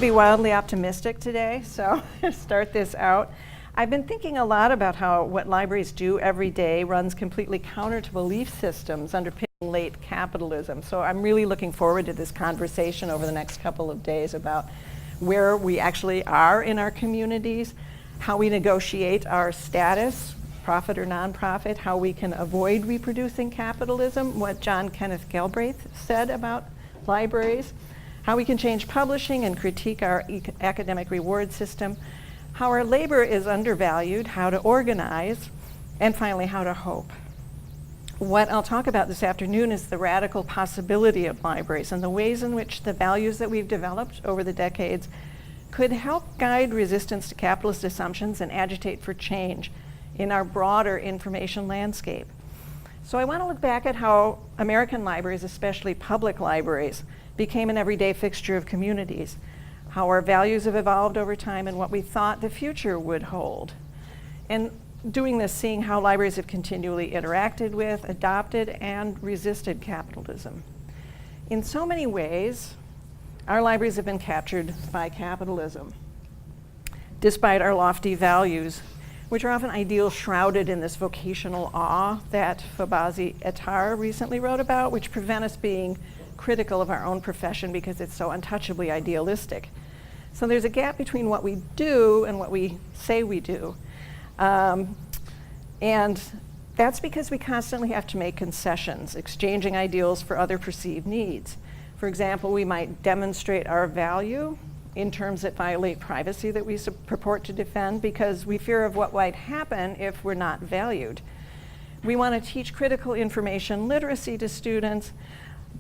be wildly optimistic today, so start this out. I've been thinking a lot about how what libraries do every day runs completely counter to belief systems underpinning late capitalism. So I'm really looking forward to this conversation over the next couple of days about where we actually are in our communities, how we negotiate our status, profit or nonprofit, how we can avoid reproducing capitalism, what John Kenneth Galbraith said about libraries, how we can change publishing and critique our academic reward system, how our labor is undervalued, how to organize, and finally, how to hope. What I'll talk about this afternoon is the radical possibility of libraries and the ways in which the values that we've developed over the decades could help guide resistance to capitalist assumptions and agitate for change in our broader information landscape. So I want to look back at how American libraries, especially public libraries, became an everyday fixture of communities, how our values have evolved over time and what we thought the future would hold. And doing this, seeing how libraries have continually interacted with, adopted, and resisted capitalism. In so many ways, our libraries have been captured by capitalism, despite our lofty values, which are often ideals shrouded in this vocational awe that Fobazi Ettar recently wrote about, which prevent us being critical of our own profession because it's so untouchably idealistic. So there's a gap between what we do and what we say we do. And that's because we constantly have to make concessions, exchanging ideals for other perceived needs. For example, we might demonstrate our value in terms that violate privacy that we purport to defend because we fear of what might happen if we're not valued. We want to teach critical information literacy to students,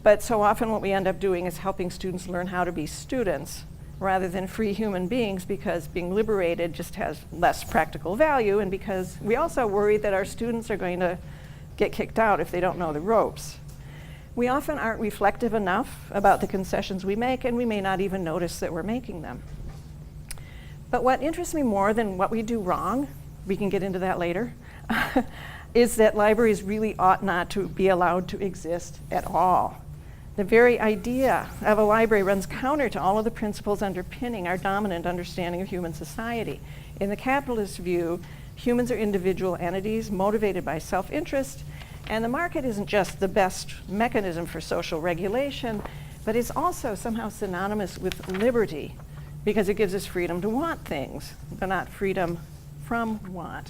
but so often what we end up doing is helping students learn how to be students rather than free human beings because being liberated just has less practical value and because we also worry that our students are going to get kicked out if they don't know the ropes. We often aren't reflective enough about the concessions we make and we may not even notice that we're making them. But what interests me more than what we do wrong, we can get into that later, is that libraries really ought not to be allowed to exist at all. The very idea of a library runs counter to all of the principles underpinning our dominant understanding of human society. In the capitalist view, humans are individual entities motivated by self-interest, and the market isn't just the best mechanism for social regulation, but it's also somehow synonymous with liberty because it gives us freedom to want things, but not freedom from want.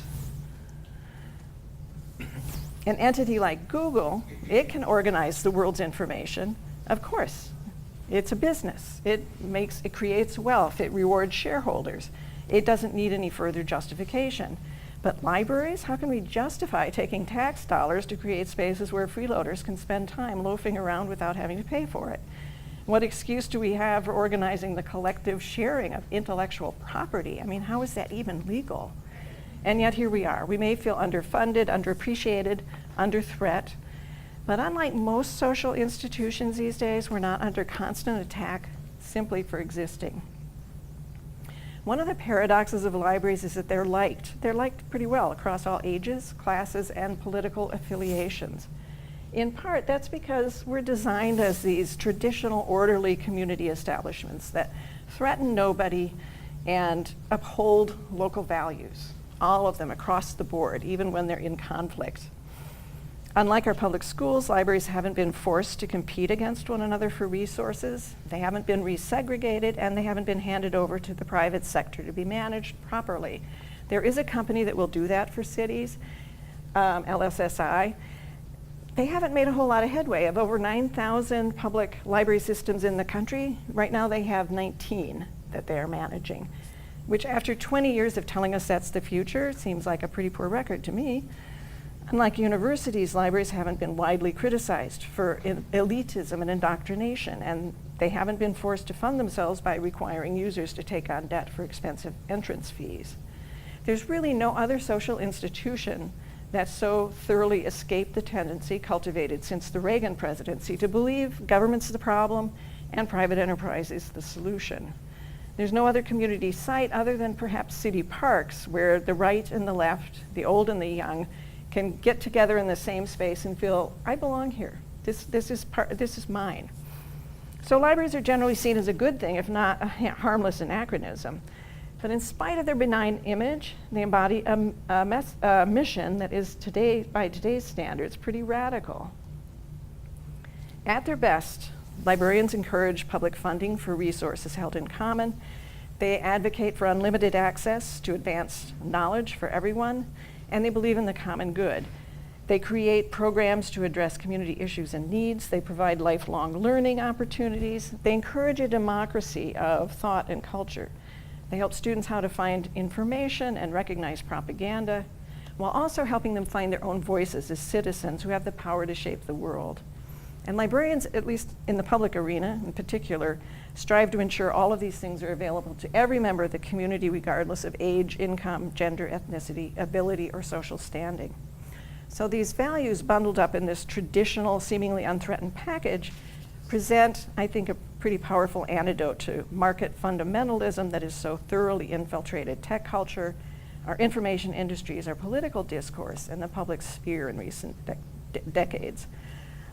An entity like Google, it can organize the world's information. Of course, it's a business. It creates wealth. It rewards shareholders. It doesn't need any further justification. But libraries, how can we justify taking tax dollars to create spaces where freeloaders can spend time loafing around without having to pay for it? What excuse do we have for organizing the collective sharing of intellectual property? I mean, how is that even legal? And yet here we are. We may feel underfunded, underappreciated, under threat. But unlike most social institutions these days, we're not under constant attack simply for existing. One of the paradoxes of libraries is that they're liked. They're liked pretty well across all ages, classes, and political affiliations. In part, that's because we're designed as these traditional, orderly community establishments that threaten nobody and uphold local values. All of them across the board, even when they're in conflict. Unlike our public schools, libraries haven't been forced to compete against one another for resources. They haven't been resegregated, and they haven't been handed over to the private sector to be managed properly. There is a company that will do that for cities, LSSI. They haven't made a whole lot of headway. Of over 9,000 public library systems in the country, right now they have 19 that they are managing, which after 20 years of telling us that's the future seems like a pretty poor record to me. Unlike universities, libraries haven't been widely criticized for elitism and indoctrination, and they haven't been forced to fund themselves by requiring users to take on debt for expensive entrance fees. There's really no other social institution that so thoroughly escaped the tendency cultivated since the Reagan presidency to believe government's the problem and private enterprise is the solution. There's no other community site other than perhaps city parks where the right and the left, the old and the young, can get together in the same space and feel, I belong here. This is mine. So libraries are generally seen as a good thing, if not a harmless anachronism. But in spite of their benign image, they embody a mission that is today, by today's standards, pretty radical. At their best, librarians encourage public funding for resources held in common. They advocate for unlimited access to advanced knowledge for everyone, and they believe in the common good. They create programs to address community issues and needs. They provide lifelong learning opportunities. They encourage a democracy of thought and culture. They help students how to find information and recognize propaganda, while also helping them find their own voices as citizens who have the power to shape the world. And librarians, at least in the public arena in particular, strive to ensure all of these things are available to every member of the community, regardless of age, income, gender, ethnicity, ability, or social standing. So these values bundled up in this traditional, seemingly unthreatened package present, I think, a pretty powerful antidote to market fundamentalism that has so thoroughly infiltrated tech culture, our information industries, our political discourse, and the public sphere in recent decades.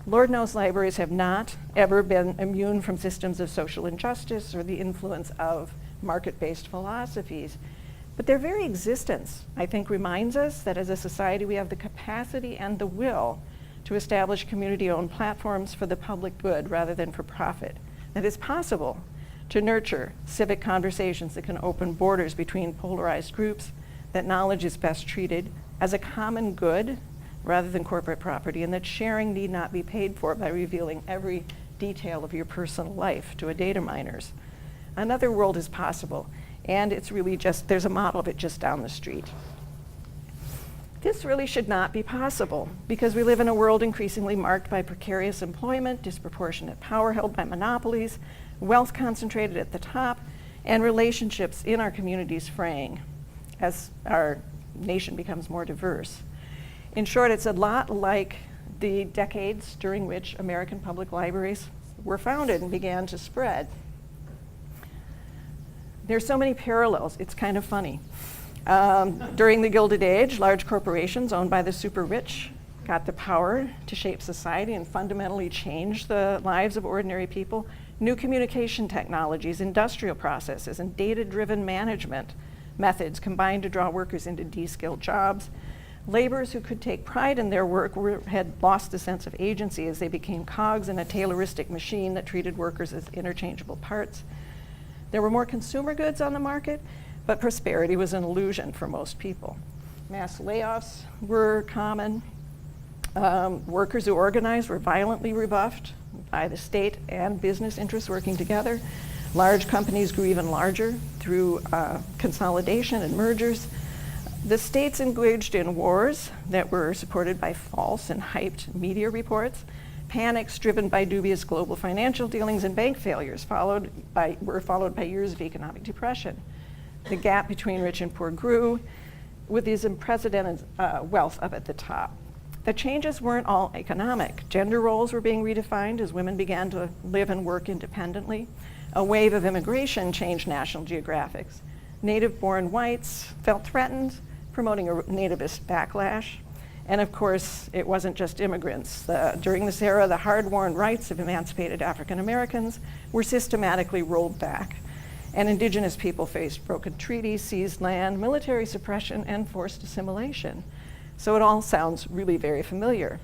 Lord knows libraries have not ever been immune from systems of social injustice or the influence of market-based philosophies. But their very existence, I think, reminds us that as a society we have the capacity and the will to establish community-owned platforms for the public good rather than for profit. That it's possible to nurture civic conversations that can open borders between polarized groups, that knowledge is best treated as a common good rather than corporate property, and that sharing need not be paid for by revealing every detail of your personal life to a data miners. Another world is possible, and it's really just, there's a model of it just down the street. This really should not be possible because we live in a world increasingly marked by precarious employment, disproportionate power held by monopolies, wealth concentrated at the top, and relationships in our communities fraying as our nation becomes more diverse. In short, it's a lot like the decades during which American public libraries were founded and began to spread. There's so many parallels, it's kind of funny. During the Gilded Age, large corporations owned by the super rich got the power to shape society and fundamentally change the lives of ordinary people. New communication technologies, industrial processes, and data-driven management methods combined to draw workers into de-skilled jobs. Laborers who could take pride in their work had lost the sense of agency as they became cogs in a Tayloristic machine that treated workers as interchangeable parts. There were more consumer goods on the market, but prosperity was an illusion for most people. Mass layoffs were common. Workers who organized were violently rebuffed by the state and business interests working together. Large companies grew even larger through consolidation and mergers. The states engaged in wars that were supported by false and hyped media reports. Panics driven by dubious global financial dealings and bank failures were followed by years of economic depression. The gap between rich and poor grew with these unprecedented wealth up at the top. The changes weren't all economic. Gender roles were being redefined as women began to live and work independently. A wave of immigration changed National Geographics. Native-born whites felt threatened, promoting a nativist backlash. And of course, it wasn't just immigrants. During this era, the hard-won rights of emancipated African Americans were systematically rolled back. And indigenous people faced broken treaties, seized land, military suppression, and forced assimilation. So it all sounds really very familiar.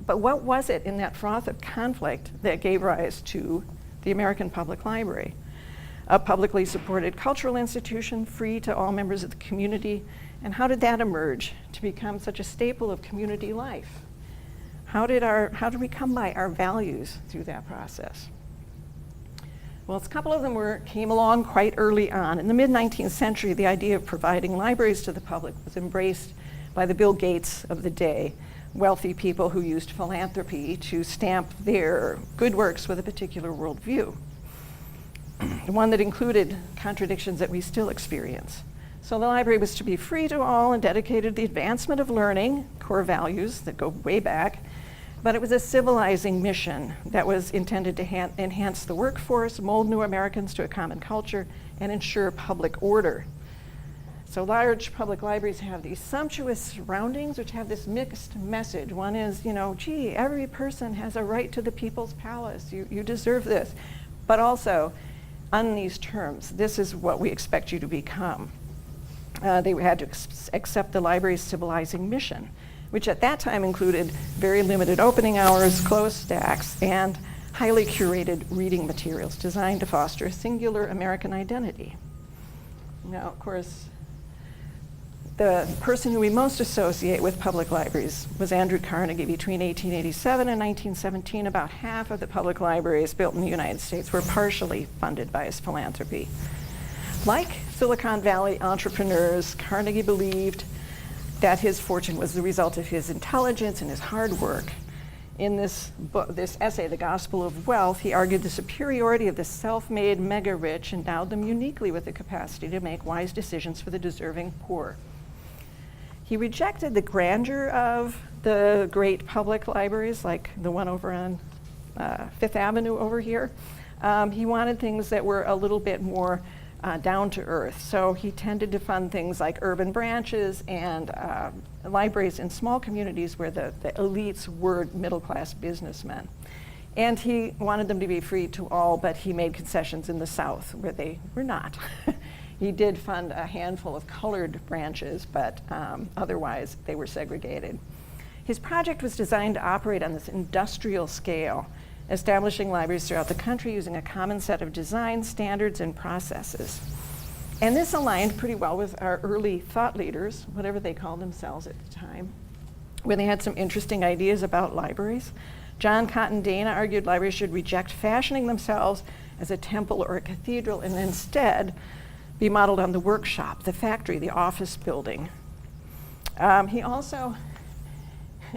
But what was it in that froth of conflict that gave rise to the American Public Library? A publicly supported cultural institution, free to all members of the community. And how did that emerge to become such a staple of community life? How did we come by our values through that process? Well, a couple of them came along quite early on. In the mid-19th century, the idea of providing libraries to the public was embraced by the Bill Gates of the day, wealthy people who used philanthropy to stamp their good works with a particular worldview, one that included contradictions that we still experience. So the library was to be free to all and dedicated to the advancement of learning, core values that go way back, but it was a civilizing mission that was intended to enhance the workforce, mold new Americans to a common culture, and ensure public order. So large public libraries have these sumptuous surroundings which have this mixed message. One is, gee, every person has a right to the people's palace. You deserve this. But also, on these terms, this is what we expect you to become. They had to accept the library's civilizing mission, which at that time included very limited opening hours, closed stacks, and highly curated reading materials designed to foster a singular American identity. Now, of course, the person who we most associate with public libraries was Andrew Carnegie. Between 1887 and 1917, about half of the public libraries built in the United States were partially funded by his philanthropy. Like Silicon Valley entrepreneurs, Carnegie believed that his fortune was the result of his intelligence and his hard work. In this essay, The Gospel of Wealth, he argued the superiority of the self-made mega-rich endowed them uniquely with the capacity to make wise decisions for the deserving poor. He rejected the grandeur of the great public libraries, like the one over on Fifth Avenue over here. He wanted things that were a little bit more down to earth. So he tended to fund things like urban branches and libraries in small communities where the elites were middle-class businessmen. And he wanted them to be free to all, but he made concessions in the South where they were not. He did fund a handful of colored branches, but otherwise they were segregated. His project was designed to operate on this industrial scale, establishing libraries throughout the country using a common set of design standards and processes. And this aligned pretty well with our early thought leaders, whatever they called themselves at the time, where they had some interesting ideas about libraries. John Cotton Dana argued libraries should reject fashioning themselves as a temple or a cathedral and instead be modeled on the workshop, the factory, the office building. He also,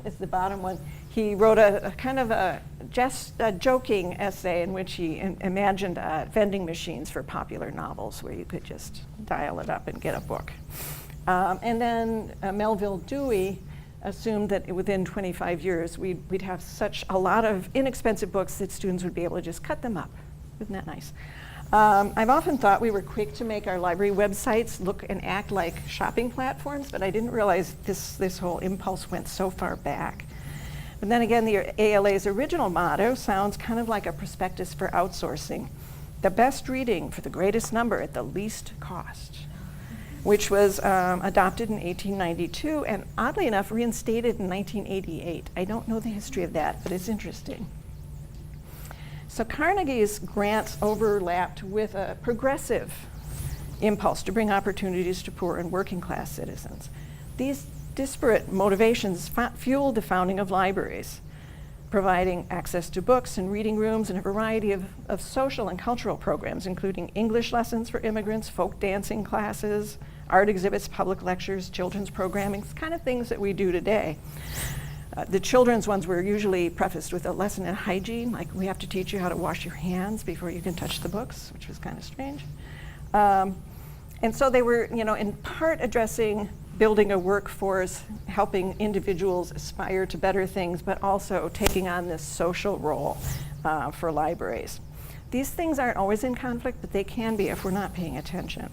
it's the bottom one, he wrote a kind of a joking essay in which he imagined vending machines for popular novels where you could just dial it up and get a book. And then Melville Dewey assumed that within 25 years we'd have such a lot of inexpensive books that students would be able to just cut them up. Isn't that nice? I've often thought we were quick to make our library websites look and act like shopping platforms, but I didn't realize this whole impulse went so far back. But then again, the ALA's original motto sounds kind of like a prospectus for outsourcing. The best reading for the greatest number at the least cost, which was adopted in 1892 and oddly enough reinstated in 1988. I don't know the history of that, but it's interesting. So Carnegie's grants overlapped with a progressive impulse to bring opportunities to poor and working class citizens. These disparate motivations fueled the founding of libraries, providing access to books and reading rooms and a variety of social and cultural programs, including English lessons for immigrants, folk dancing classes, art exhibits, public lectures, children's programming, kind of things that we do today. The children's ones were usually prefaced with a lesson in hygiene, like we have to teach you how to wash your hands before you can touch the books, which was kind of strange. And so they were, in part addressing building a workforce, helping individuals aspire to better things, but also taking on this social role for libraries. These things aren't always in conflict, but they can be if we're not paying attention.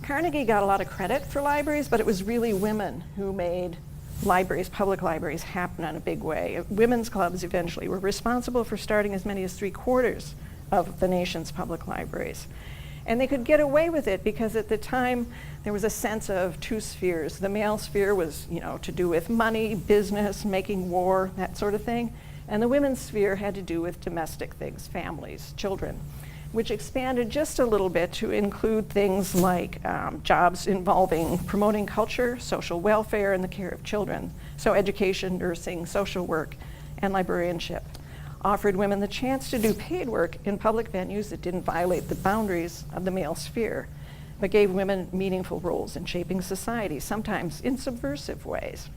Carnegie got a lot of credit for libraries, but it was really women who made libraries, public libraries, happen in a big way. Women's clubs eventually were responsible for starting as many as 3/4 of the nation's public libraries. And they could get away with it because at the time there was a sense of two spheres. The male sphere was, to do with money, business, making war, that sort of thing. And the women's sphere had to do with domestic things, families, children, which expanded just a little bit to include things like jobs involving promoting culture, social welfare, and the care of children. So education, nursing, social work, and librarianship offered women the chance to do paid work in public venues that didn't violate the boundaries of the male sphere, but gave women meaningful roles in shaping society, sometimes in subversive ways.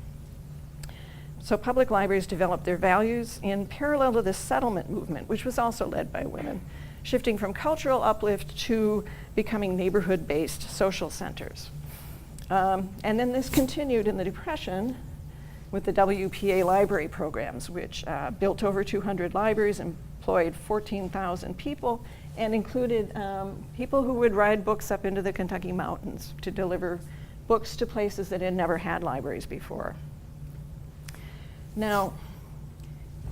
So public libraries developed their values in parallel to the settlement movement, which was also led by women, shifting from cultural uplift to becoming neighborhood-based social centers. And then this continued in the Depression with the WPA library programs, which built over 200 libraries, employed 14,000 people, and included people who would ride books up into the Kentucky mountains to deliver books to places that had never had libraries before. Now,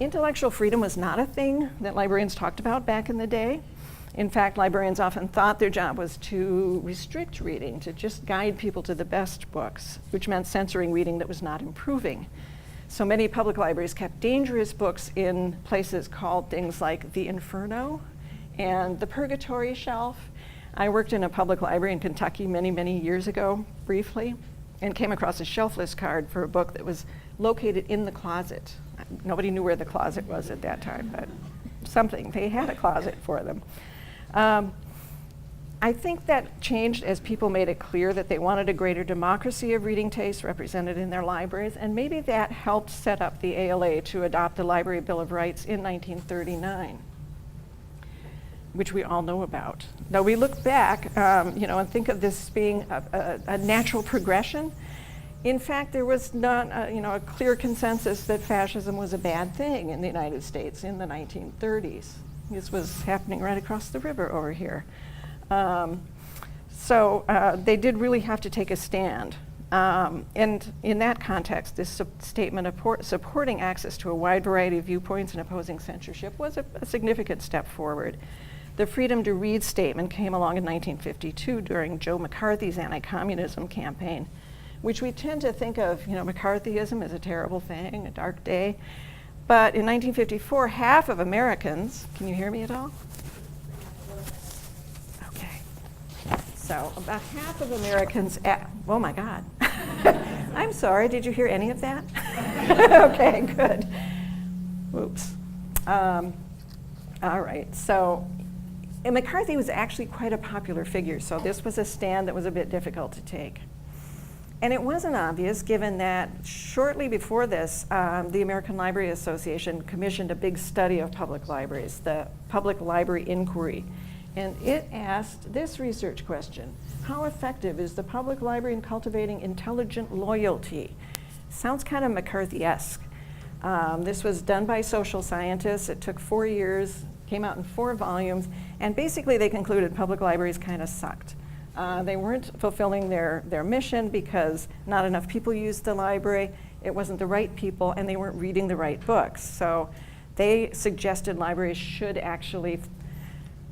intellectual freedom was not a thing that librarians talked about back in the day. In fact, librarians often thought their job was to restrict reading, to just guide people to the best books, which meant censoring reading that was not improving. So many public libraries kept dangerous books in places called things like the Inferno and the Purgatory Shelf. I worked in a public library in Kentucky many, many years ago, briefly, and came across a shelf list card for a book that was located in the closet. Nobody knew where the closet was at that time, but something, they had a closet for them. I think that changed as people made it clear that they wanted a greater democracy of reading tastes represented in their libraries, and maybe that helped set up the ALA to adopt the Library Bill of Rights in 1939, which we all know about. Now we look back, and think of this as being a natural progression. In fact, there was not a clear consensus that fascism was a bad thing in the United States in the 1930s. This was happening right across the river over here. So they did really have to take a stand. And in that context, this statement supporting access to a wide variety of viewpoints and opposing censorship was a significant step forward. The Freedom to Read statement came along in 1952 during Joe McCarthy's anti-communism campaign, which we tend to think of, McCarthyism as a terrible thing, a dark day. But in 1954, half of Americans, can you hear me at all? So about half of Americans, oh my God. I'm sorry, did you hear any of that? Okay, good. Oops. All right, so McCarthy was actually quite a popular figure, so this was a stand that was a bit difficult to take. And it wasn't obvious, given that shortly before this, the American Library Association commissioned a big study of public libraries, the Public Library Inquiry. And it asked this research question: how effective is the public library in cultivating intelligent loyalty? Sounds kind of McCarthy-esque. This was done by social scientists. It took 4 years, came out in 4 volumes, and basically they concluded public libraries kind of sucked. They weren't fulfilling their mission because not enough people used the library, it wasn't the right people, and they weren't reading the right books. So they suggested libraries should actually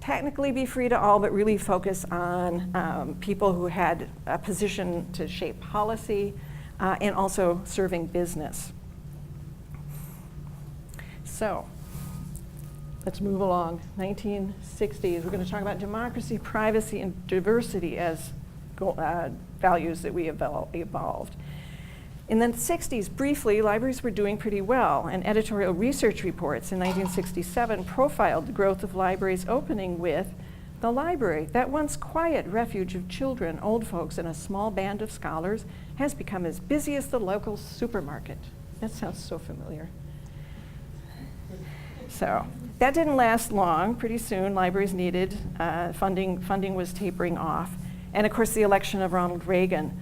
technically be free to all, but really focus on people who had a position to shape policy and also serving business. So let's move along. 1960s, we're going to talk about democracy, privacy, and diversity as values that we evolved. In the 60s, briefly, libraries were doing pretty well, and editorial research reports in 1967 profiled the growth of libraries opening with the library, that once quiet refuge of children, old folks, and a small band of scholars, has become as busy as the local supermarket. That sounds so familiar. So that didn't last long. Pretty soon, libraries needed funding was tapering off. And of course, the election of Ronald Reagan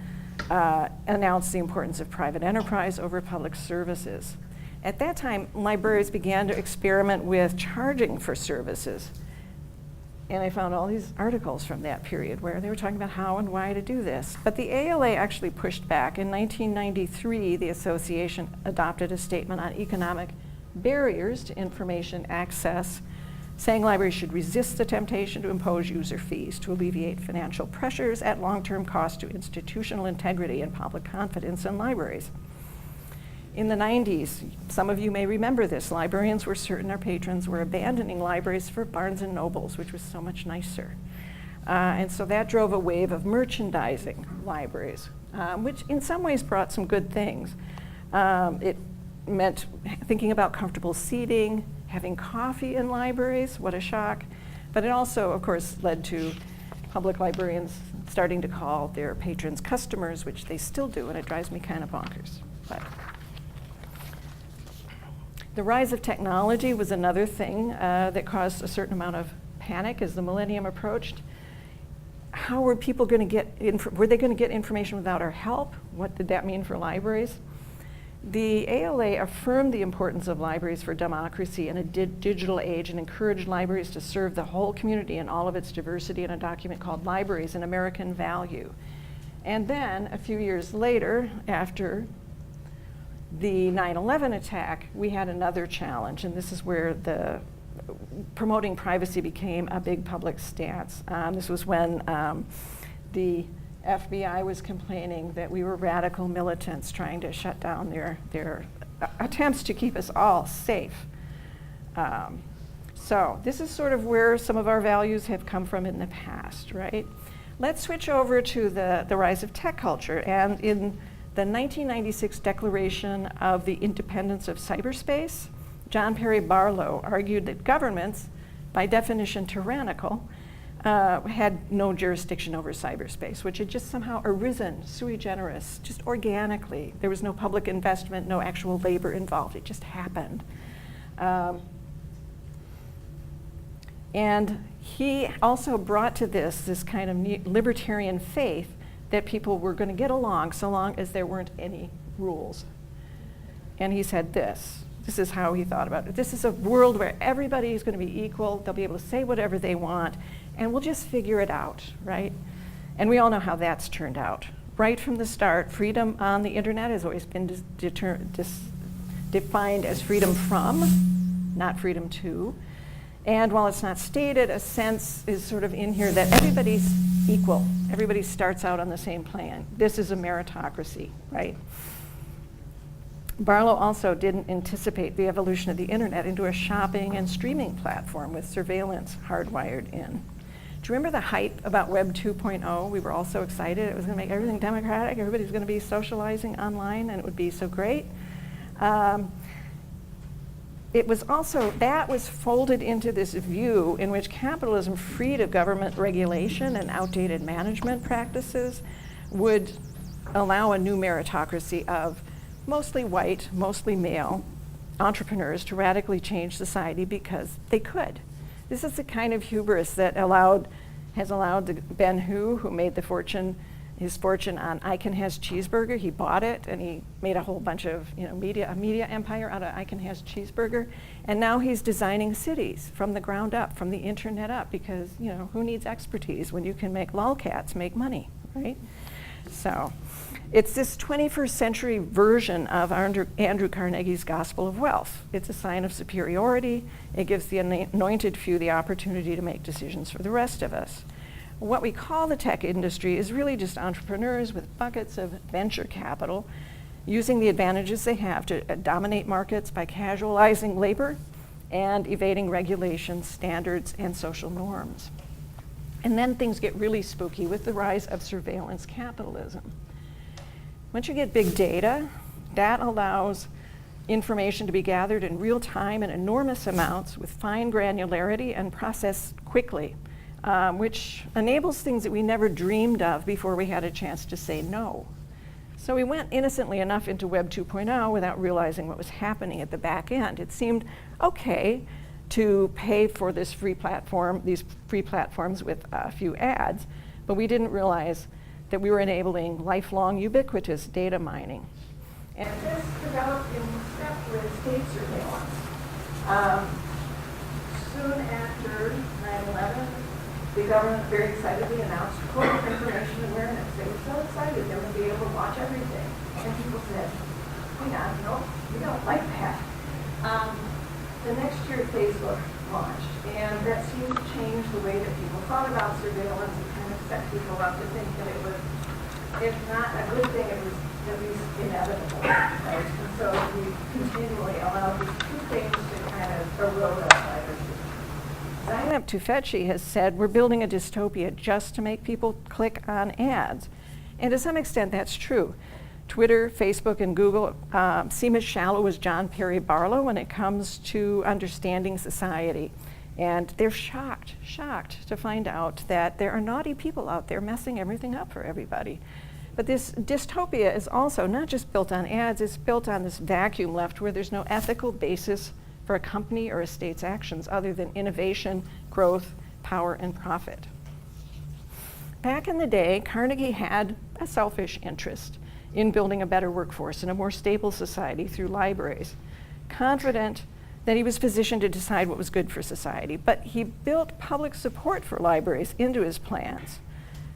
announced the importance of private enterprise over public services. At that time, libraries began to experiment with charging for services. And I found all these articles from that period where they were talking about how and why to do this. But the ALA actually pushed back. In 1993, the association adopted a statement on economic barriers to information access, saying libraries should resist the temptation to impose user fees to alleviate financial pressures at long-term cost to institutional integrity and public confidence in libraries. In the 90s, some of you may remember this, librarians were certain our patrons were abandoning libraries for Barnes and Nobles, which was so much nicer. And so that drove a wave of merchandising libraries, which in some ways brought some good things. It meant thinking about comfortable seating, having coffee in libraries, what a shock. But it also, of course, led to public librarians starting to call their patrons customers, which they still do, and it drives me kind of bonkers. But the rise of technology was another thing that caused a certain amount of panic as the millennium approached. How were people going to get, were they going to get information without our help? What did that mean for libraries? The ALA affirmed the importance of libraries for democracy in a digital age and encouraged libraries to serve the whole community in all of its diversity in a document called Libraries, an American Value. And then a few years later, after the 9/11 attack, we had another challenge, and this is where the promoting privacy became a big public stance. This was when the FBI was complaining that we were radical militants trying to shut down their attempts to keep us all safe. So this is sort of where some of our values have come from in the past, right? Let's switch over to the rise of tech culture. And in the 1996 Declaration of the Independence of Cyberspace, John Perry Barlow argued that governments, by definition tyrannical, had no jurisdiction over cyberspace, which had just somehow arisen sui generis, just organically. There was no public investment, no actual labor involved. It just happened. And he also brought to this kind of libertarian faith that people were going to get along so long as there weren't any rules. And he said this is how he thought about it. This is a world where everybody is going to be equal. They'll be able to say whatever they want, and we'll just figure it out, right? And we all know how that's turned out. Right from the start, freedom on the internet has always been defined as freedom from, not freedom to. And while it's not stated, a sense is sort of in here that everybody's equal. Everybody starts out on the same plan. This is a meritocracy, right? Barlow also didn't anticipate the evolution of the internet into a shopping and streaming platform with surveillance hardwired in. Do you remember the hype about Web 2.0? We were all so excited. It was going to make everything democratic. Everybody's going to be socializing online, and it would be so great. It was also, that was folded into this view in which capitalism, freed of government regulation and outdated management practices, would allow a new meritocracy of mostly white, mostly male entrepreneurs to radically change society because they could. This is the kind of hubris that has allowed Ben who made his fortune on Icahn Has Cheeseburger. He bought it and he made a whole bunch of a media empire out of Icahn Has Cheeseburger. And now he's designing cities from the ground up, from the internet up, because who needs expertise when you can make lolcats make money, right? So it's this 21st century version of Andrew Carnegie's Gospel of Wealth. It's a sign of superiority. It gives the anointed few the opportunity to make decisions for the rest of us. What we call the tech industry is really just entrepreneurs with buckets of venture capital using the advantages they have to dominate markets by casualizing labor and evading regulations, standards, and social norms. And then things get really spooky with the rise of surveillance capitalism. Once you get big data, that allows information to be gathered in real time in enormous amounts with fine granularity and processed quickly, which enables things that we never dreamed of before we had a chance to say no. So we went innocently enough into Web 2.0 without realizing what was happening at the back end. It seemed okay to pay for these free platforms with a few ads, but we didn't realize that we were enabling lifelong ubiquitous data mining. And this developed in step with state surveillance. Soon after 9/11, the government very excitedly announced total information awareness. They were so excited they were going to be able to watch everything. And people said, hang on, no, we don't like that. The next year, Facebook launched, and that seemed to change the way that people thought about surveillance and kind of set people up to think that it was, if not a good thing, it was at least inevitable, right? And so we continually allowed these two things to kind of erode our privacy. Zainab Tufekci has said we're building a dystopia just to make people click on ads. And to some extent, that's true. Twitter, Facebook, and Google seem as shallow as John Perry Barlow when it comes to understanding society. And they're shocked to find out that there are naughty people out there messing everything up for everybody. But this dystopia is also not just built on ads, it's built on this vacuum left where there's no ethical basis for a company or a state's actions other than innovation, growth, power, and profit. Back in the day, Carnegie had a selfish interest. in building a better workforce and a more stable society through libraries, confident that he was positioned to decide what was good for society. But he built public support for libraries into his plans,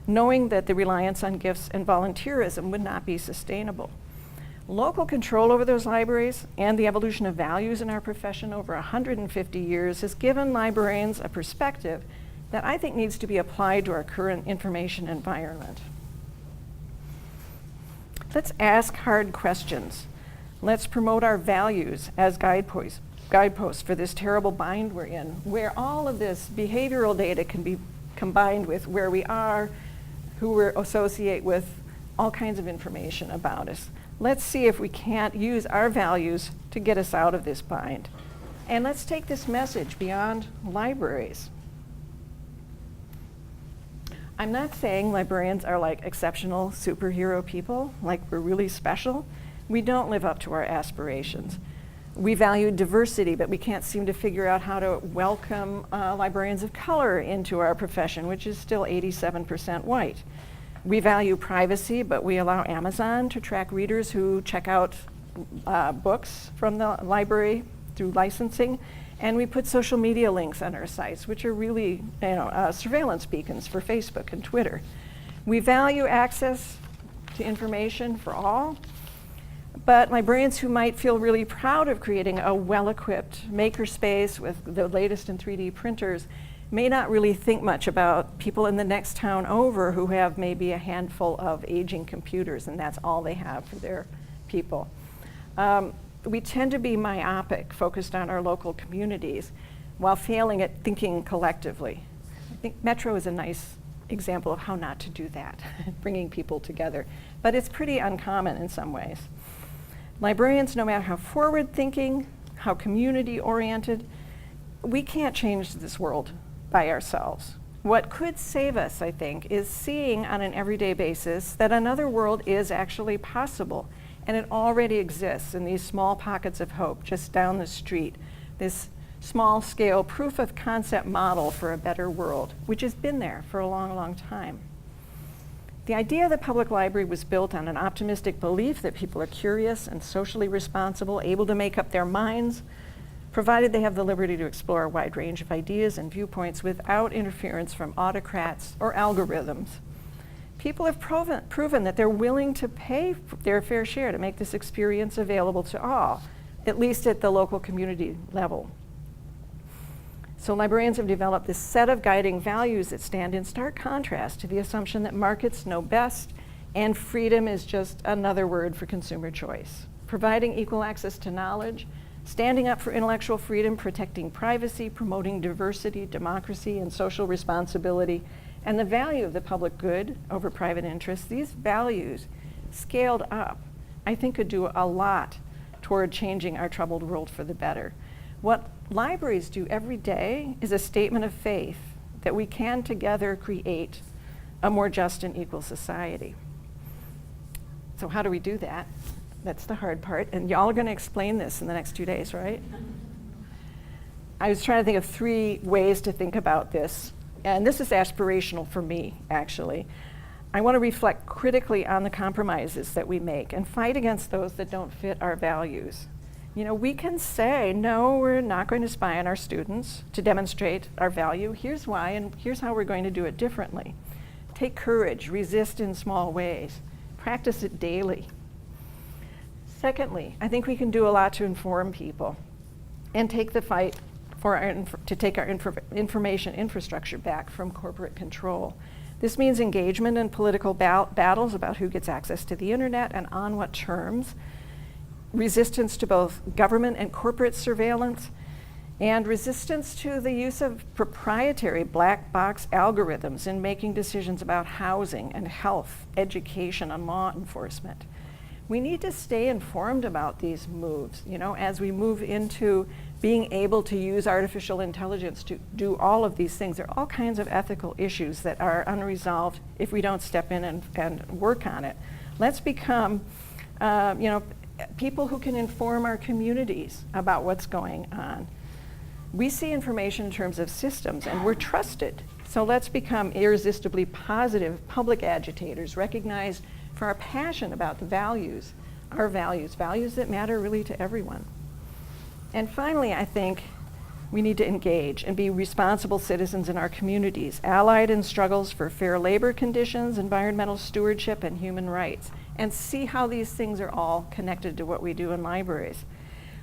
knowing that the reliance on gifts and volunteerism would not be sustainable. Local control over those libraries and the evolution of values in our profession over 150 years has given librarians a perspective that I think needs to be applied to our current information environment. Let's ask hard questions. Let's promote our values as guideposts for this terrible bind we're in, where all of this behavioral data can be combined with where we are, who we associate with, all kinds of information about us. Let's see if we can't use our values to get us out of this bind. And let's take this message beyond libraries. I'm not saying librarians are like exceptional superhero people, like we're really special. We don't live up to our aspirations. We value diversity, but we can't seem to figure out how to welcome librarians of color into our profession, which is still 87% white. We value privacy, but we allow Amazon to track readers who check out books from the library through licensing. And we put social media links on our sites, which are really surveillance beacons for Facebook and Twitter. We value access to information for all, but librarians who might feel really proud of creating a well-equipped makerspace with the latest in 3D printers may not really think much about people in the next town over who have maybe a handful of aging computers, and that's all they have for their people. We tend to be myopic, focused on our local communities, while failing at thinking collectively. I think Metro is a nice example of how not to do that, bringing people together. But it's pretty uncommon in some ways. Librarians, no matter how forward-thinking, how community-oriented, we can't change this world by ourselves. What could save us, I think, is seeing on an everyday basis that another world is actually possible. And it already exists in these small pockets of hope just down the street, this small-scale proof of concept model for a better world, which has been there for a long, long time. The idea of the public library was built on an optimistic belief that people are curious and socially responsible, able to make up their minds, provided they have the liberty to explore a wide range of ideas and viewpoints without interference from autocrats or algorithms. People have proven that they're willing to pay their fair share to make this experience available to all, at least at the local community level. So librarians have developed this set of guiding values that stand in stark contrast to the assumption that markets know best and freedom is just another word for consumer choice. Providing equal access to knowledge, standing up for intellectual freedom, protecting privacy, promoting diversity, democracy, and social responsibility, and the value of the public good over private interests, these values scaled up, I think could do a lot toward changing our troubled world for the better. What libraries do every day is a statement of faith that we can together create a more just and equal society. So how do we do that? That's the hard part, and y'all are gonna explain this in the next 2 days, right? I was trying to think of 3 ways to think about this, and this is aspirational for me, actually. I want to reflect critically on the compromises that we make and fight against those that don't fit our values. You know, we can say, no, we're not going to spy on our students to demonstrate our value. Here's why, and here's how we're going to do it differently. Take courage, resist in small ways, practice it daily. Secondly, I think we can do a lot to inform people and take the fight for to take our information infrastructure back from corporate control. This means engagement in political battles about who gets access to the internet and on what terms, resistance to both government and corporate surveillance, and resistance to the use of proprietary black box algorithms in making decisions about housing and health, education, and law enforcement. We need to stay informed about these moves, you know, as we move into being able to use artificial intelligence to do all of these things. There are all kinds of ethical issues that are unresolved if we don't step in and work on it. Let's become, people who can inform our communities about what's going on. We see information in terms of systems, and we're trusted. So let's become irresistibly positive public agitators, recognized for our passion about the values, our values that matter really to everyone. And finally, I think we need to engage and be responsible citizens in our communities, allied in struggles for fair labor conditions, environmental stewardship, and human rights, and see how these things are all connected to what we do in libraries.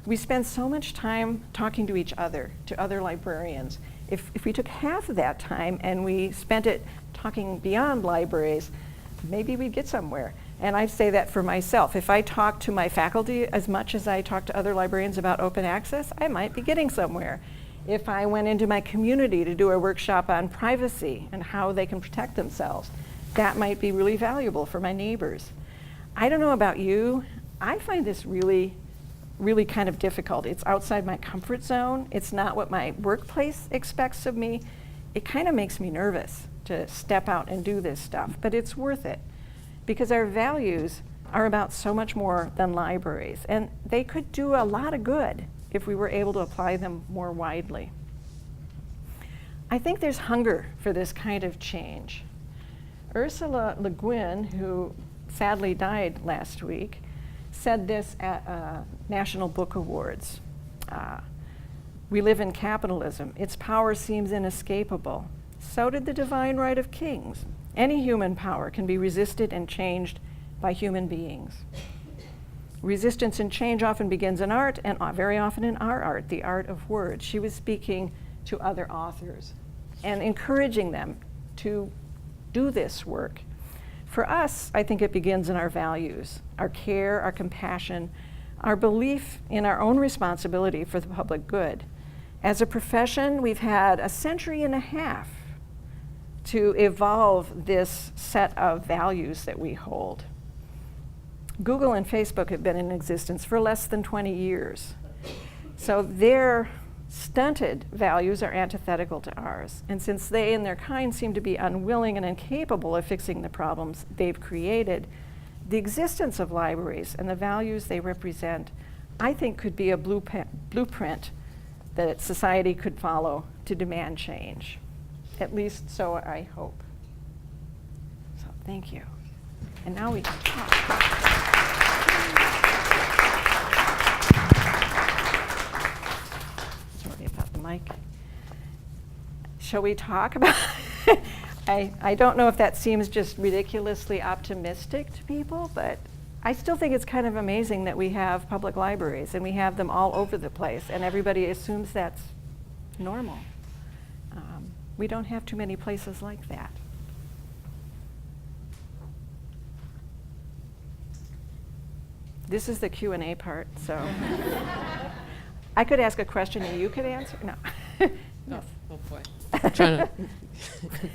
We spend so much time talking to each other, to other librarians. If we took half of that time and we spent it talking beyond libraries, maybe we'd get somewhere. And I say that for myself. If I talk to my faculty as much as I talk to other librarians about open access, I might be getting somewhere. If I went into my community to do a workshop on privacy and how they can protect themselves, that might be really valuable for my neighbors. I don't know about you, I find this really kind of difficult. It's outside my comfort zone. It's not what my workplace expects of me. It kind of makes me nervous to step out and do this stuff, but it's worth it because our values are about so much more than libraries, and they could do a lot of good if we were able to apply them more widely. I think there's hunger for this kind of change. Ursula Le Guin, who sadly died last week, said this at National Book Awards. We live in capitalism. Its power seems inescapable. So did the divine right of kings. Any human power can be resisted and changed by human beings. Resistance and change often begins in art, and very often in our art, the art of words. She was speaking to other authors and encouraging them to do this work. For us, I think it begins in our values, our care, our compassion, our belief in our own responsibility for the public good. As a profession, we've had a century and a half to evolve this set of values that we hold. Google and Facebook have been in existence for less than 20 years. So their stunted values are antithetical to ours. And since they and their kind seem to be unwilling and incapable of fixing the problems they've created, the existence of libraries and the values they represent, I think, could be a blueprint that society could follow to demand change. At least so I hope. So thank you. And now we can talk. Sorry about the mic. Shall we talk about I don't know if that seems just ridiculously optimistic to people, but I still think it's kind of amazing that we have public libraries and we have them all over the place and everybody assumes that's normal. We don't have too many places like that. This is the Q&A part, so I could ask a question and you could answer. No. Yes. Oh boy. I'm trying to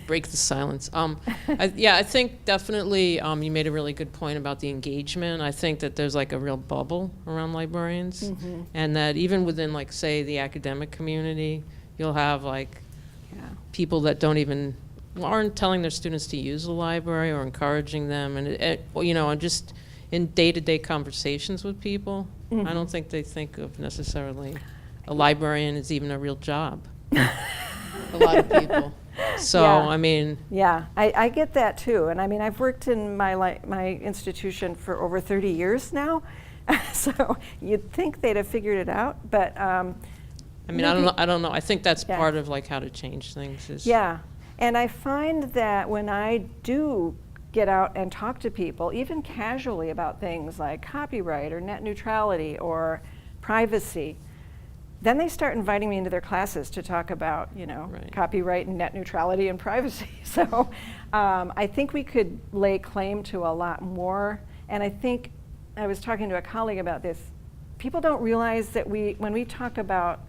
break the silence. I think definitely you made a really good point about the engagement. I think that there's like a real bubble around librarians, and that even within, like, say, the academic community, you'll have like people that aren't telling their students to use the library or encouraging them, and and just in day-to-day conversations with people, I don't think they think of necessarily a librarian as even a real job. A lot of people. So, Yeah. I mean. Yeah, I get that too. And I mean, I've worked in my institution for over 30 years now. So you'd think they'd have figured it out, but. I mean, I don't know. I think that's part of like how to change things. Yeah, and I find that when I do get out and talk to people, even casually about things like copyright or net neutrality or privacy, then they start inviting me into their classes to talk about, copyright and net neutrality and privacy. So I think we could lay claim to a lot more. And I think I was talking to a colleague about this. People don't realize that when we talk about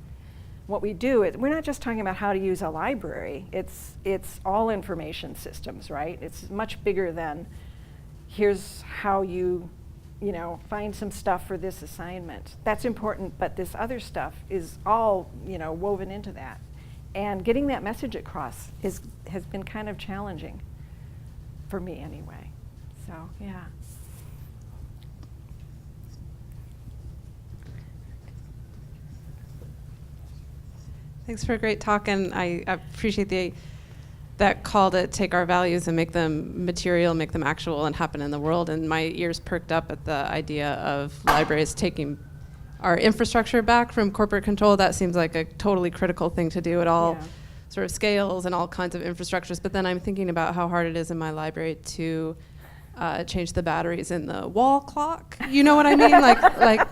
what we do, we're not just talking about how to use a library. It's all information systems, right? It's much bigger than here's how you find some stuff for this assignment. That's important, but this other stuff is all, woven into that. And getting that message across has been kind of challenging for me anyway. So, yeah. Thanks for a great talk, and I appreciate the that call to take our values and make them material, make them actual and happen in the world. And my ears perked up at the idea of libraries taking our infrastructure back from corporate control. That seems like a totally critical thing to do at all sort of scales and all kinds of infrastructures. But then I'm thinking about how hard it is in my library to change the batteries in the wall clock. You know what I mean? like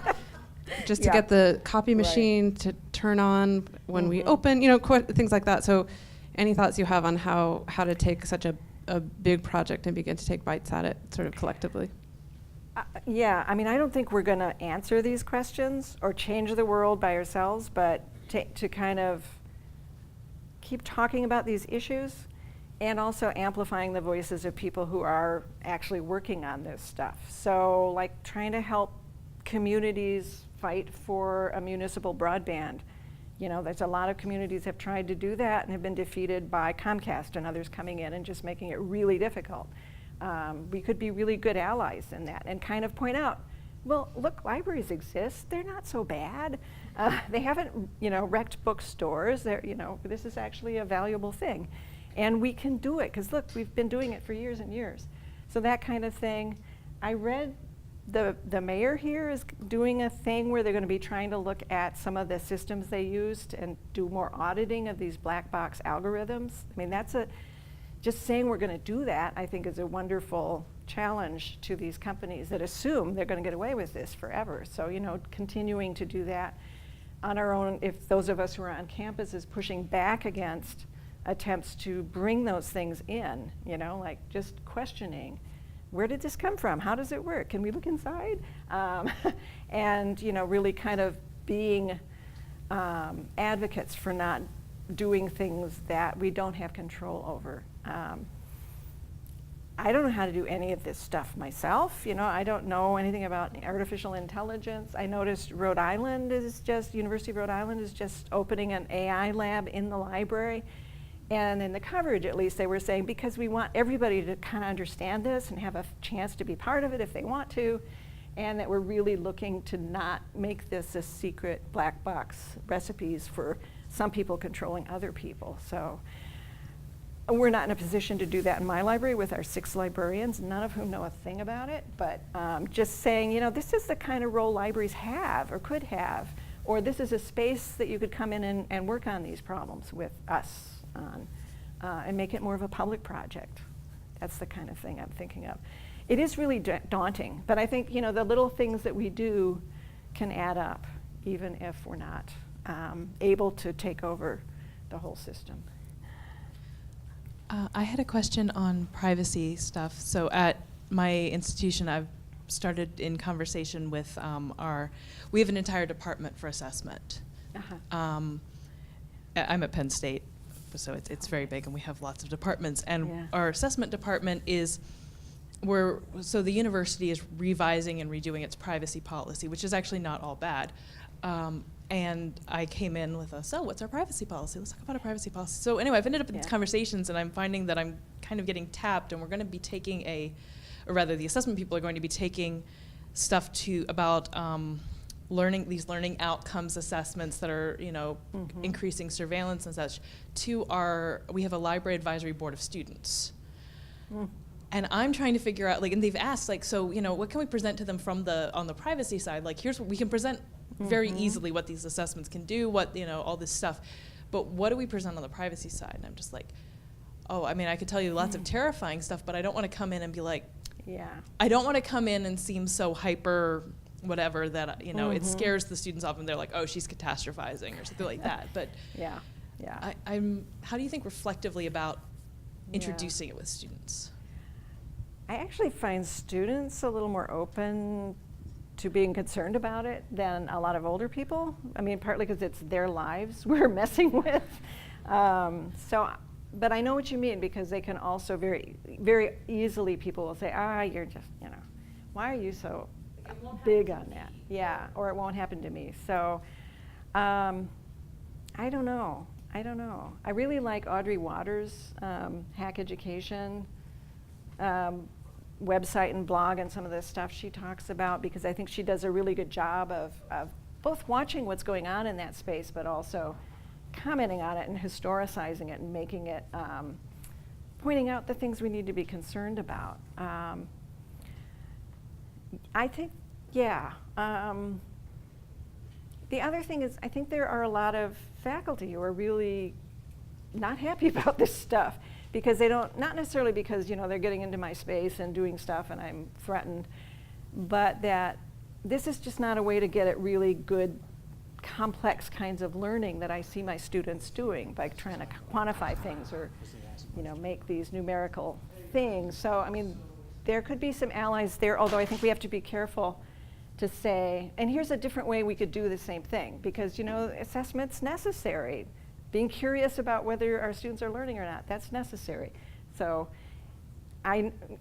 just to get the copy machine to turn on when we open, you know, things like that. So any thoughts you have on how to take such a big project and begin to take bites at it sort of collectively? Yeah, I mean, I don't think we're going to answer these questions or change the world by ourselves, but to kind of keep talking about these issues and also amplifying the voices of people who are actually working on this stuff. So like trying to help communities fight for a municipal broadband. You know, there's a lot of communities have tried to do that and have been defeated by Comcast and others coming in and just making it really difficult. We could be really good allies in that and kind of point out, well, look, libraries exist. They're not so bad. They haven't, you know, wrecked bookstores. They're, you know, this is actually a valuable thing. And we can do it, because look, we've been doing it for years and years. So that kind of thing. I read the mayor here is doing a thing where they're going to be trying to look at some of the systems they used and do more auditing of these black box algorithms. I mean, just saying we're going to do that, I think, is a wonderful challenge to these companies that assume they're going to get away with this forever. So, you know, continuing to do that on our own, if those of us who are on campus is pushing back against attempts to bring those things in, you know, like just questioning, where did this come from? How does it work? Can we look inside? And, you know, really kind of being advocates for not doing things that we don't have control over. I don't know how to do any of this stuff myself. You know, I don't know anything about artificial intelligence. I noticed University of Rhode Island is just opening an AI lab in the library. And in the coverage, at least, they were saying, because we want everybody to kind of understand this and have a chance to be part of it if they want to, and that we're really looking to not make this a secret black box recipes for some people controlling other people. So we're not in a position to do that in my library with our 6 librarians, none of whom know a thing about it, but just saying, you know, this is the kind of role libraries have or could have, or this is a space that you could come in and work on these problems with us on, and make it more of a public project. That's the kind of thing I'm thinking of. It is really daunting, but I think, you know, the little things that we do can add up, even if we're not able to take over the whole system. I had a question on privacy stuff. So at my institution, I've started in conversation with we have an entire department for assessment. I'm at Penn State, so it's very big, and we have lots of departments. And our assessment department so the university is revising and redoing its privacy policy, which is actually not all bad. And I came in with so what's our privacy policy? Let's talk about our privacy policy. So anyway, I've ended up in these conversations, and I'm finding that I'm kind of getting tapped, and we're going to be taking or rather the assessment people are going to be taking stuff about these learning outcomes assessments that are, you know, increasing surveillance and such we have a library advisory board of students. And I'm trying to figure out, like, and they've asked, like, so, you know, what can we present to them on the privacy side? Like, here's what we can present very easily what these assessments can do, what, you know, all this stuff. But what do we present on the privacy side? And I'm just like, oh, I mean, I could tell you lots of terrifying stuff, but I don't want to come in and be like, I don't want to come in and seem so hyper whatever that, you know, it scares the students off and they're like, oh, she's catastrophizing or something like that. But how do you think reflectively about introducing it with students? I actually find students a little more open to being concerned about it than a lot of older people. I mean, partly because it's their lives we're messing with. But I know what you mean, because they can also very, very easily, people will say, you're just, you know, why are you so big on that? Yeah, or it won't happen to me. So I don't know. I really like Audrey Waters' Hack Education website and blog and some of the stuff she talks about, because I think she does a really good job of both watching what's going on in that space, but also commenting on it and historicizing it and making it pointing out the things we need to be concerned about. I think, yeah. The other thing is, I think there are a lot of faculty who are really not happy about this stuff because they don't, not necessarily because, you know, they're getting into my space and doing stuff and I'm threatened, but that this is just not a way to get at really good, complex kinds of learning that I see my students doing by trying to quantify things or, you know, make these numerical things. So, I mean, there could be some allies there, although I think we have to be careful to say, and here's a different way we could do the same thing, because, you know, assessment's necessary. Being curious about whether our students are learning or not, that's necessary. So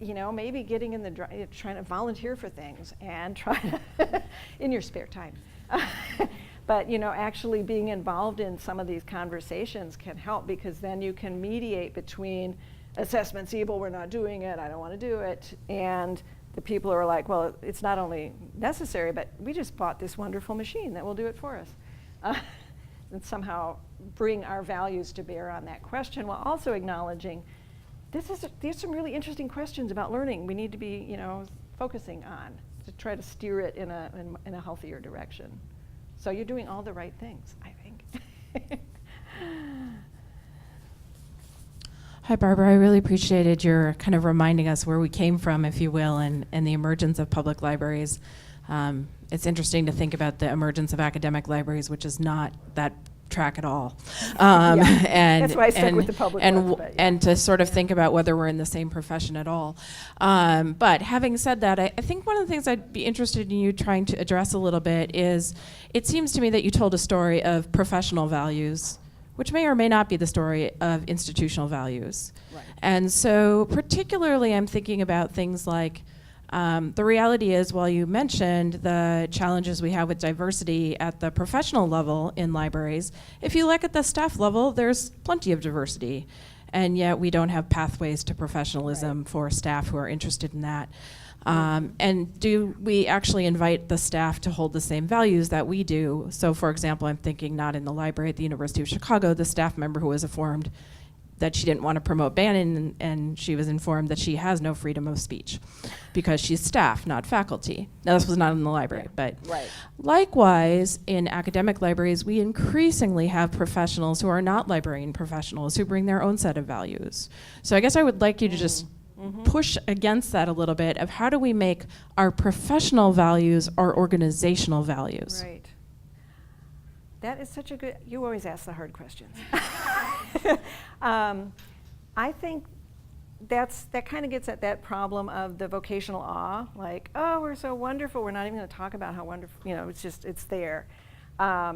you know, maybe getting in the, trying to volunteer for things and try to in your spare time. But, you know, actually being involved in some of these conversations can help, because then you can mediate between assessment's evil, we're not doing it, I don't want to do it, and the people who are like, well, it's not only necessary, but we just bought this wonderful machine that will do it for us. And somehow bring our values to bear on that question, while also acknowledging there's some really interesting questions about learning we need to be, you know, focusing on to try to steer it in a healthier direction. So you're doing all the right things, I think. Hi, Barbara. I really appreciated your kind of reminding us where we came from, if you will, and the emergence of public libraries. It's interesting to think about the emergence of academic libraries, which is not that track at all. And that's why I stuck with the public ones, but yeah. And to sort of think about whether we're in the same profession at all. But having said that, I think one of the things I'd be interested in you trying to address a little bit is, it seems to me that you told a story of professional values, which may or may not be the story of institutional values. Right. And so particularly I'm thinking about things like, the reality is, while you mentioned the challenges we have with diversity at the professional level in libraries, if you look at the staff level, there's plenty of diversity. And yet we don't have pathways to professionalism for staff who are interested in that. And do we actually invite the staff to hold the same values that we do? So for example, I'm thinking not in the library at the University of Chicago, the staff member who was informed that she didn't want to promote Bannon, and she was informed that she has no freedom of speech because she's staff, not faculty. Now, this was not in the library, but Right. Likewise, in academic libraries, we increasingly have professionals who are not librarian professionals who bring their own set of values. So I guess I would like you to just push against that a little bit of how do we make our professional values our organizational values? Right. That is such a good, you always ask the hard questions. I think that kind of gets at that problem of the vocational awe, like, oh, we're so wonderful, we're not even going to talk about how wonderful, you know, it's just, it's there. I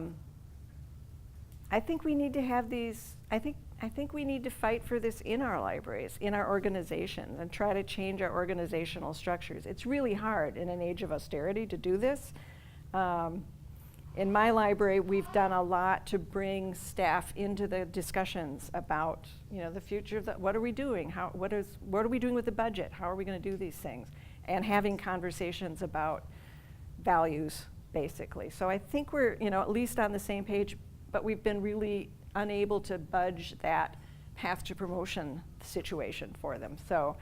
think we need to have these, I think we need to fight for this in our libraries, in our organizations, and try to change our organizational structures. It's really hard in an age of austerity to do this. In my library, we've done a lot to bring staff into the discussions about, you know, the future of the, what are we doing? What are we doing with the budget? How are we going to do these things? And having conversations about values, basically. So I think we're, you know, at least on the same page, but we've been really unable to budge that path to promotion situation for them. So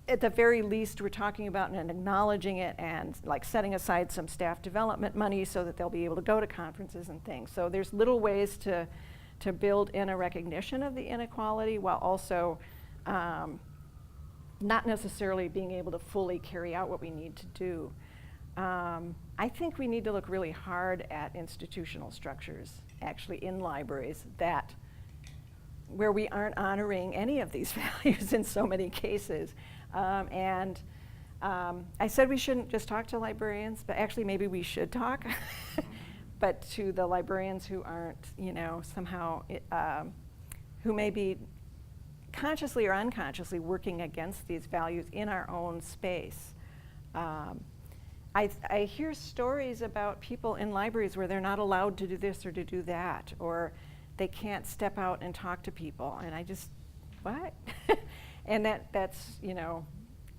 at the very least, we're talking about and acknowledging it, and like setting aside some staff development money so that they'll be able to go to conferences and things. So there's little ways to build in a recognition of the inequality while also not necessarily being able to fully carry out what we need to do. I think we need to look really hard at institutional structures, actually in libraries, that where we aren't honoring any of these values in so many cases. I said we shouldn't just talk to librarians, but actually maybe we should talk, but to the librarians who aren't, you know, somehow, who may be consciously or unconsciously working against these values in our own space. I hear stories about people in libraries where they're not allowed to do this or to do that, or they can't step out and talk to people, and I just, what? And that's, you know,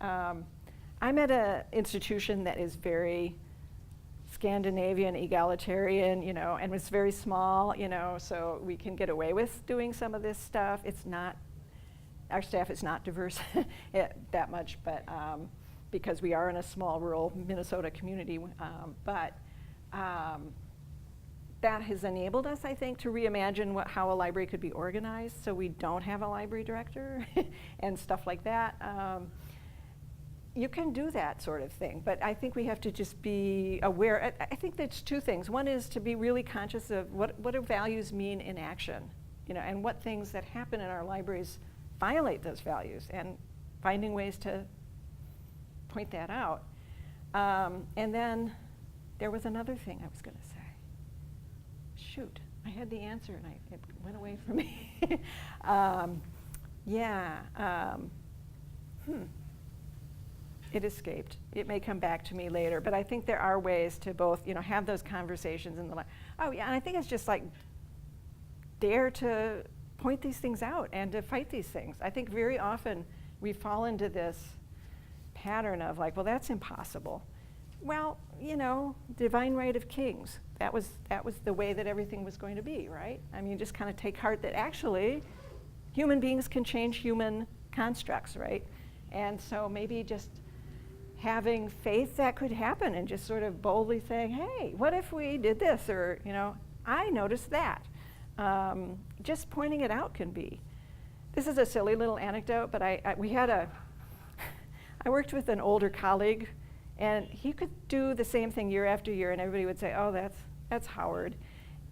I'm at an institution that is very Scandinavian, egalitarian, you know, and it's very small, you know, so we can get away with doing some of this stuff. It's not, Our staff is not diverse that much, but because we are in a small rural Minnesota community. But that has enabled us, I think, to reimagine how a library could be organized, so we don't have a library director and stuff like that. You can do that sort of thing, but I think we have to just be aware. I think there's two things. One is to be really conscious of what do values mean in action, and what things that happen in our libraries violate those values, and finding ways to point that out. And then there was another thing I was going to say. Shoot, I had the answer and it went away from me. It escaped. It may come back to me later, but I think there are ways to both, have those conversations in the and I think it's just like dare to point these things out and to fight these things. I think very often we fall into this pattern of like, well, that's impossible. Well, divine right of kings. That was the way that everything was going to be, right? I mean, just kind of take heart that actually human beings can change human constructs, right? And so maybe just having faith that could happen and just sort of boldly saying, hey, what if we did this? Or, I noticed that. Just pointing it out can be. This is a silly little anecdote, but I worked with an older colleague, and he could do the same thing year after year, and everybody would say, oh, that's Howard.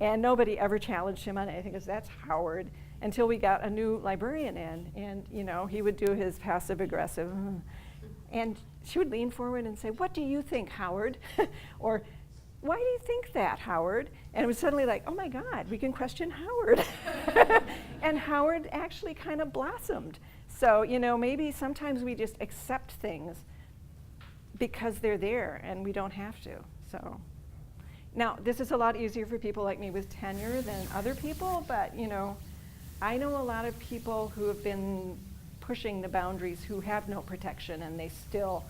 And nobody ever challenged him on anything, because that's Howard, until we got a new librarian in, and he would do his passive-aggressive, and she would lean forward and say, what do you think, Howard? Or, why do you think that, Howard? And it was suddenly like, oh my God, we can question Howard. And Howard actually kind of blossomed. So, maybe sometimes we just accept things because they're there and we don't have to. So, now this is a lot easier for people like me with tenure than other people, but I know a lot of people who have been pushing the boundaries who have no protection, and they still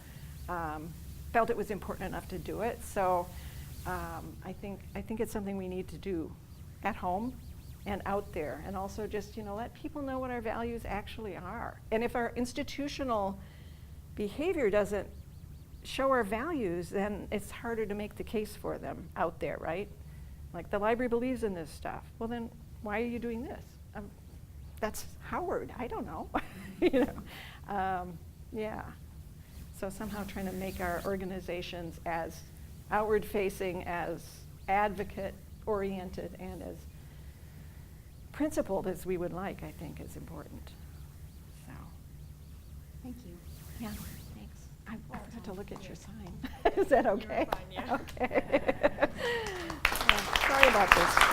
felt it was important enough to do it. So I think it's something we need to do at home and out there, and also just let people know what our values actually are. And if our institutional behavior doesn't show our values, then it's harder to make the case for them out there, right? Like, the library believes in this stuff. Well, then why are you doing this? That's Howard. I don't know. So somehow trying to make our organizations as outward-facing, as advocate-oriented, and as principled as we would like, I think, is important. So, Thank you. yeah, thanks. I forgot to look at your sign. Is that okay? You're fine, yeah. Okay. Yeah, sorry about this.